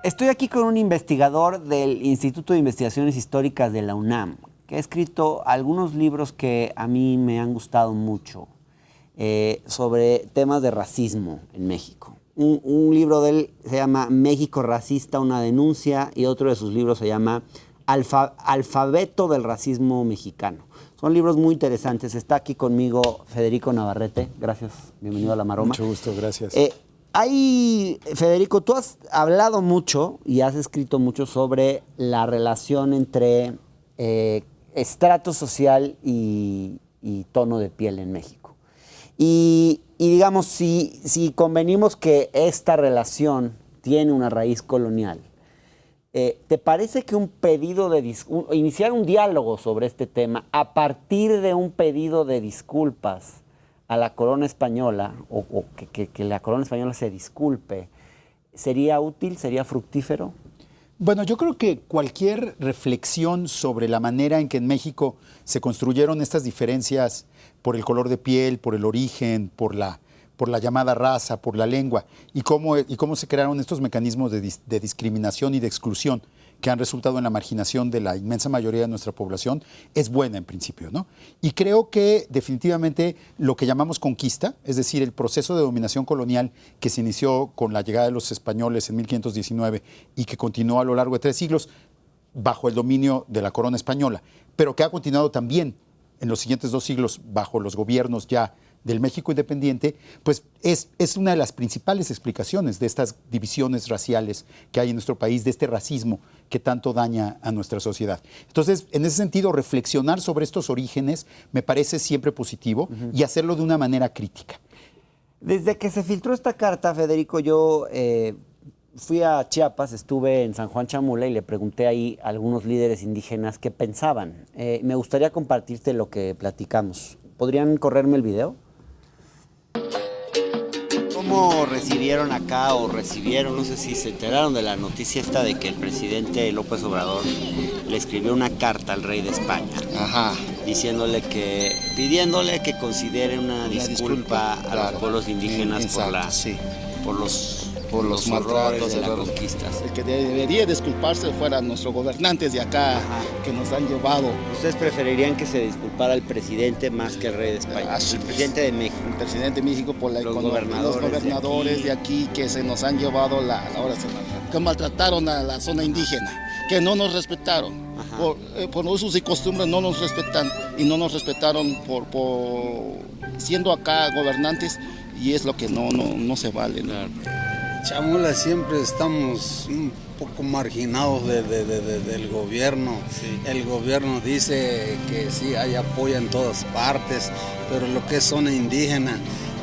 Estoy aquí con un investigador del Instituto de Investigaciones Históricas de la UNAM, que ha escrito algunos libros que a mí me han gustado mucho sobre temas de racismo en México. Un libro de él se llama México racista, una denuncia, y otro de sus libros se llama Alfabeto del racismo mexicano. Son libros muy interesantes. Está aquí conmigo Federico Navarrete. Gracias, bienvenido a La Maroma. Mucho gusto, gracias. Federico, tú has hablado mucho y has escrito mucho sobre la relación entre estrato social y tono de piel en México. Y digamos, si convenimos que esta relación tiene una raíz colonial, ¿te parece que iniciar un diálogo sobre este tema a partir de un pedido de disculpas a la corona española, o que la corona española se disculpe, sería útil, sería fructífero? Bueno, yo creo que cualquier reflexión sobre la manera en que en México se construyeron estas diferencias por el color de piel, por el origen, por la llamada raza, por la lengua, y cómo se crearon estos mecanismos de discriminación y de exclusión que han resultado en la marginación de la inmensa mayoría de nuestra población, es buena en principio, ¿no? Y creo que definitivamente lo que llamamos conquista, es decir, el proceso de dominación colonial que se inició con la llegada de los españoles en 1519 y que continuó a lo largo de 3 siglos bajo el dominio de la corona española, pero que ha continuado también en los siguientes 2 siglos bajo los gobiernos ya del México independiente, pues es una de las principales explicaciones de estas divisiones raciales que hay en nuestro país, de este racismo que tanto daña a nuestra sociedad. Entonces, en ese sentido, reflexionar sobre estos orígenes me parece siempre positivo y hacerlo de una manera crítica. Desde que se filtró esta carta, Federico, yo fui a Chiapas, estuve en San Juan Chamula y le pregunté ahí a algunos líderes indígenas qué pensaban. Me gustaría compartirte lo que platicamos. ¿Podrían correrme el video? ¿Cómo recibieron acá no sé si se enteraron de la noticia esta de que el presidente López Obrador le escribió una carta al rey de España? Ajá. Pidiéndole que considere una disculpa a los pueblos indígenas por los maltratos de la conquista. El que debería disculparse fueran nuestros gobernantes de acá. Ajá. Que nos han llevado. ¿Ustedes preferirían que se disculpara el presidente más que el rey de España? El presidente de México. El presidente de México por los gobernadores de aquí que se nos han llevado que maltrataron a la zona indígena, que no nos respetaron. Por usos y costumbres no nos respetan y no nos respetaron por siendo acá gobernantes, y es lo que no se vale, ¿no? Chamula siempre estamos un poco marginados del gobierno. Sí. El gobierno dice que sí hay apoyo en todas partes, pero lo que es zona indígena,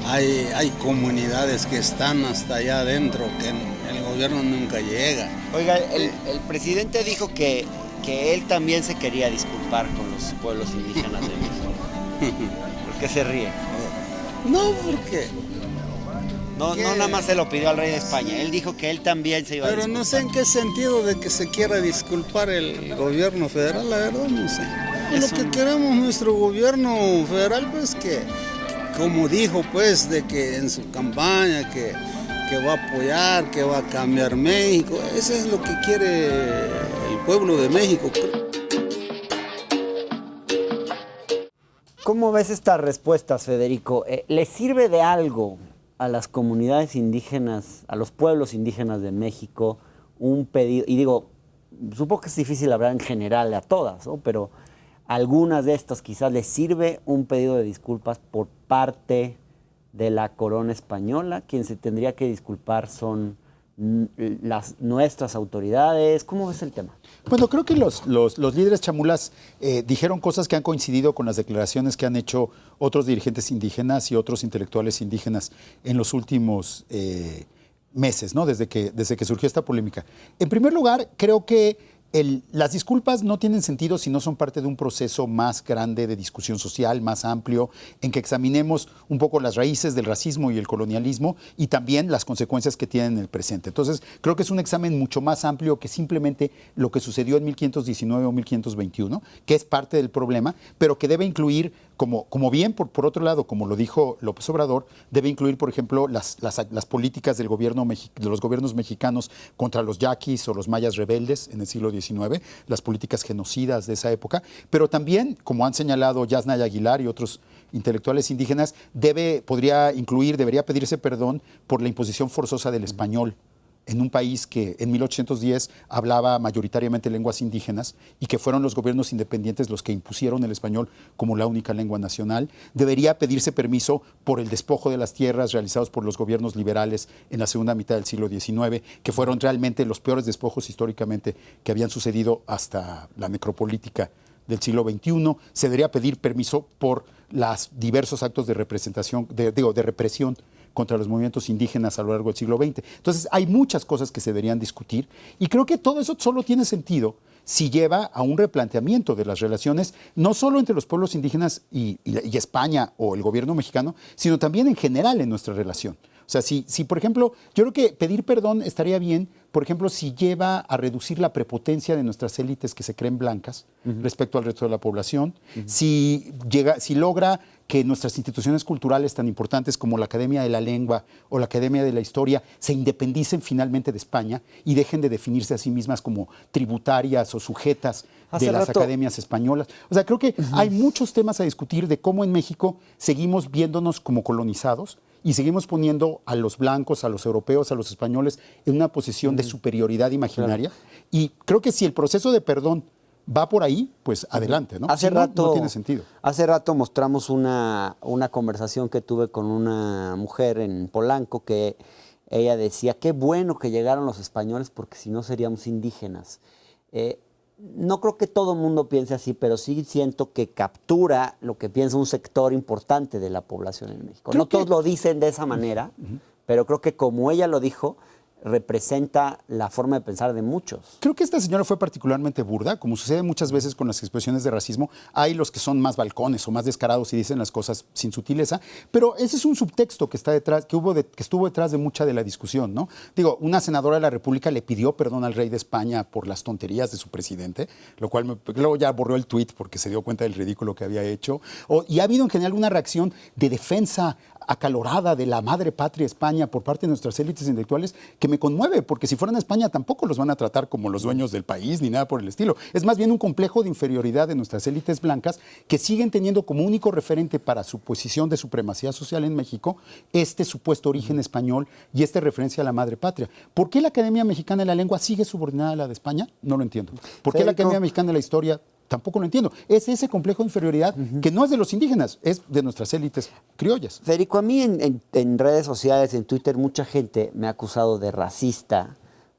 hay comunidades que están hasta allá adentro, que el gobierno nunca llega. Oiga, el presidente dijo que él también se quería disculpar con los pueblos indígenas de México. ¿Por qué se ríe? No, porque... No nada más se lo pidió al rey de España, él dijo que él también se iba a disculpar. Pero no sé en qué sentido de que se quiera disculpar el gobierno federal, la verdad no sé. Lo que queremos nuestro gobierno federal, pues que, como dijo, pues, de que en su campaña, que va a apoyar, que va a cambiar México, eso es lo que quiere el pueblo de México. ¿Cómo ves estas respuestas, Federico? ¿Le sirve de algo a las comunidades indígenas, a los pueblos indígenas de México, un pedido? Y digo, supongo que es difícil hablar en general a todas, ¿no? Pero a algunas de estas quizás les sirve un pedido de disculpas por parte de la corona española. Quien se tendría que disculpar son nuestras autoridades. ¿Cómo ves el tema? Bueno, creo que los líderes chamulas dijeron cosas que han coincidido con las declaraciones que han hecho otros dirigentes indígenas y otros intelectuales indígenas en los últimos meses, ¿no? Desde que surgió esta polémica. En primer lugar, creo que las disculpas no tienen sentido si no son parte de un proceso más grande de discusión social, más amplio, en que examinemos un poco las raíces del racismo y el colonialismo y también las consecuencias que tienen en el presente. Entonces, creo que es un examen mucho más amplio que simplemente lo que sucedió en 1519 o 1521, que es parte del problema, pero que debe incluir como bien, por otro lado, como lo dijo López Obrador, debe incluir, por ejemplo, las políticas del gobierno de los gobiernos mexicanos contra los yaquis o los mayas rebeldes en el siglo XIX, las políticas genocidas de esa época, pero también, como han señalado Yasnaya Aguilar y otros intelectuales indígenas, debería pedirse perdón por la imposición forzosa del español en un país que en 1810 hablaba mayoritariamente lenguas indígenas y que fueron los gobiernos independientes los que impusieron el español como la única lengua nacional. Debería pedirse permiso por el despojo de las tierras realizados por los gobiernos liberales en la segunda mitad del siglo XIX, que fueron realmente los peores despojos históricamente que habían sucedido hasta la necropolítica del siglo XXI. Se debería pedir permiso por los diversos actos de representación, de represión contra los movimientos indígenas a lo largo del siglo XX. Entonces, hay muchas cosas que se deberían discutir y creo que todo eso solo tiene sentido si lleva a un replanteamiento de las relaciones, no solo entre los pueblos indígenas y España o el gobierno mexicano, sino también en general en nuestra relación. O sea, si, por ejemplo, yo creo que pedir perdón estaría bien, por ejemplo, si lleva a reducir la prepotencia de nuestras élites que se creen blancas respecto al resto de la población, si logra que nuestras instituciones culturales tan importantes como la Academia de la Lengua o la Academia de la Historia se independicen finalmente de España y dejen de definirse a sí mismas como tributarias o sujetas de las academias españolas. O sea, creo que hay muchos temas a discutir de cómo en México seguimos viéndonos como colonizados y seguimos poniendo a los blancos, a los europeos, a los españoles en una posición de superioridad imaginaria. Claro. Y creo que si el proceso de perdón va por ahí, pues adelante, ¿no? No tiene sentido. Hace rato mostramos una conversación que tuve con una mujer en Polanco que ella decía, qué bueno que llegaron los españoles porque si no seríamos indígenas. No creo que todo el mundo piense así, pero sí siento que captura lo que piensa un sector importante de la población en México. No todos lo dicen de esa manera, pero creo que como ella lo dijo, representa la forma de pensar de muchos. Creo que esta señora fue particularmente burda, como sucede muchas veces con las expresiones de racismo. Hay los que son más balcones o más descarados y dicen las cosas sin sutileza, pero ese es un subtexto que está detrás, que estuvo detrás de mucha de la discusión, ¿no? Digo, una senadora de la República le pidió perdón al rey de España por las tonterías de su presidente, lo cual luego ya borró el tuit porque se dio cuenta del ridículo que había hecho. Y ha habido en general una reacción de defensa acalorada de la madre patria España por parte de nuestras élites intelectuales que me conmueve, porque si fueran a España tampoco los van a tratar como los dueños del país ni nada por el estilo. Es más bien un complejo de inferioridad de nuestras élites blancas que siguen teniendo como único referente para su posición de supremacía social en México este supuesto origen español y esta referencia a la madre patria. ¿Por qué la Academia Mexicana de la Lengua sigue subordinada a la de España? No lo entiendo. ¿Por qué la Academia Mexicana de la Historia? Tampoco lo entiendo. Es ese complejo de inferioridad que no es de los indígenas, es de nuestras élites criollas. Federico, a mí en redes sociales, en Twitter, mucha gente me ha acusado de racista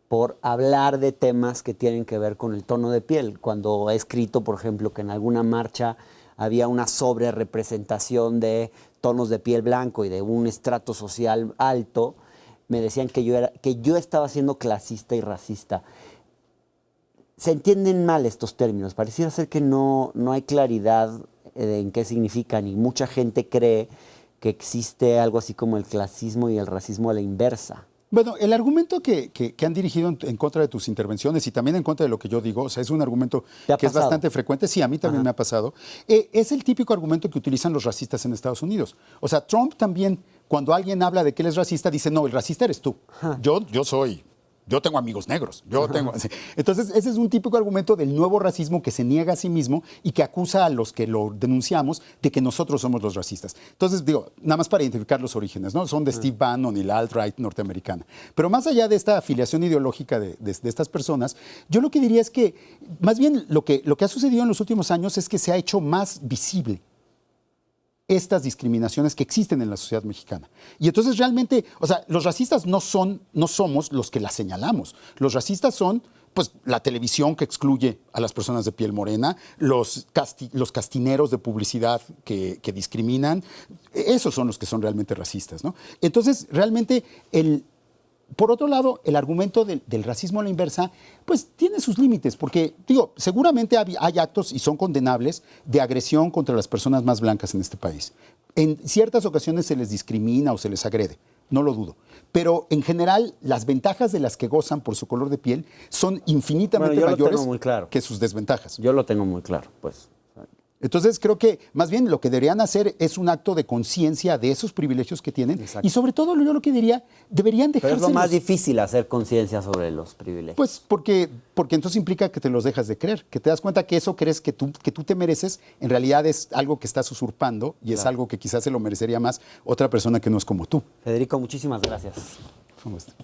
por hablar de temas que tienen que ver con el tono de piel. Cuando he escrito, por ejemplo, que en alguna marcha había una sobrerepresentación de tonos de piel blanco y de un estrato social alto, me decían que yo estaba siendo clasista y racista. Se entienden mal estos términos. Pareciera ser que no hay claridad en qué significan y mucha gente cree que existe algo así como el clasismo y el racismo a la inversa. Bueno, el argumento que han dirigido en contra de tus intervenciones y también en contra de lo que yo digo, o sea, es un argumento que es bastante frecuente, sí, a mí también me ha pasado, es el típico argumento que utilizan los racistas en Estados Unidos. O sea, Trump también, cuando alguien habla de que él es racista, dice, no, el racista eres tú. Yo tengo amigos negros. Entonces, ese es un típico argumento del nuevo racismo que se niega a sí mismo y que acusa a los que lo denunciamos de que nosotros somos los racistas. Entonces, digo, nada más para identificar los orígenes, ¿no? Son de Steve Bannon y la alt-right norteamericana. Pero más allá de esta afiliación ideológica de estas personas, yo lo que diría es que, más bien, lo que ha sucedido en los últimos años es que se ha hecho más visible estas discriminaciones que existen en la sociedad mexicana. Y entonces realmente, o sea, los racistas no somos los que las señalamos. Los racistas son, pues, la televisión que excluye a las personas de piel morena, los castineros de publicidad que discriminan, esos son los que son realmente racistas, ¿no? Entonces, realmente, por otro lado, el argumento del racismo a la inversa, pues tiene sus límites, porque, digo, seguramente hay actos, y son condenables, de agresión contra las personas más blancas en este país. En ciertas ocasiones se les discrimina o se les agrede, no lo dudo. Pero, en general, las ventajas de las que gozan por su color de piel son infinitamente mayores que sus desventajas. Yo lo tengo muy claro, pues. Entonces creo que más bien lo que deberían hacer es un acto de conciencia de esos privilegios que tienen. Exacto. Y sobre todo yo lo que diría, deberían Pero es dejárselos. lo más difícil hacer conciencia sobre los privilegios. Pues porque entonces implica que te los dejas de creer, que te das cuenta que eso crees que tú te mereces, en realidad es algo que estás usurpando y es algo que quizás se lo merecería más otra persona que no es como tú. Federico, muchísimas gracias. ¿Cómo estás?